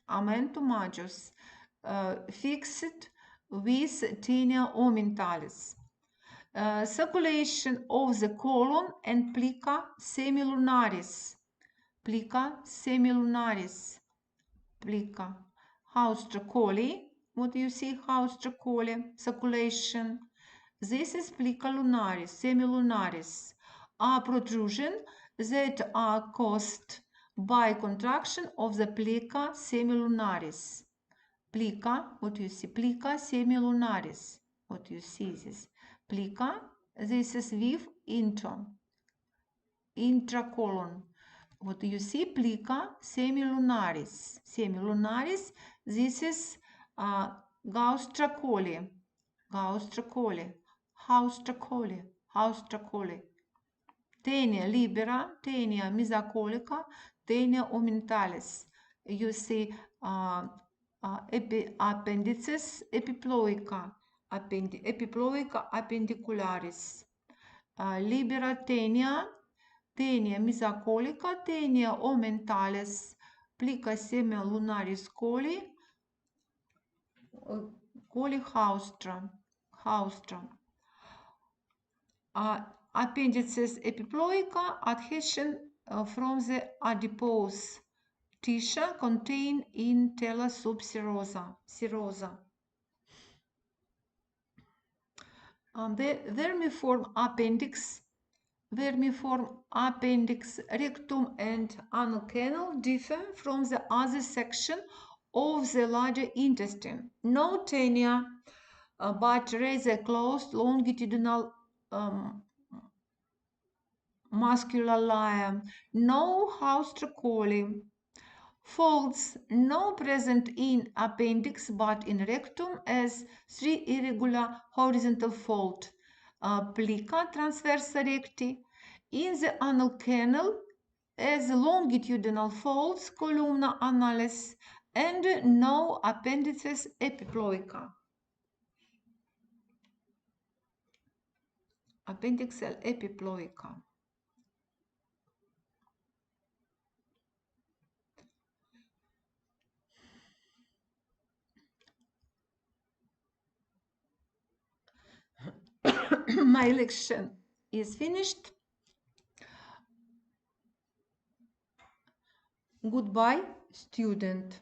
Speaker 1: Omentum majus fixed with tinea omentalis. Circulation of the colon and plica semilunaris. Haustra coli. What do you see? Haustra coli. Circulation. This is plica lunaris, semilunaris. Protrusion that are caused by contraction of the plica semilunaris. Plica, what you see? Plica semilunaris. What you see this? Plica, this is with intracolon. What you see? Plica semilunaris. Semilunaris, this is Gauss trachole. Gauss trachole. House trachole. House trachole. Tenia libera, tenia mesocolica, tenia omenthalis. You see appendices epiploica, epiploica appendicularis. Libera tenia, tenia mesocolica, tenia omenthalis, plica semilunaris coli, coli haustra. Haustra. Appendices epiploica adhesion from the adipose tissue contained in tela subserosa. The vermiform appendix, rectum and anal canal differ from the other section of the larger intestine. No tenia, but rather closed longitudinal muscular layer, no haustrochole. Folds no present in appendix but in rectum as 3 irregular horizontal fold. Plica transversa recti. In the anal canal as longitudinal folds columna analis and no appendices epiploica. Appendixal epiploica. My lecture is finished. Goodbye, student.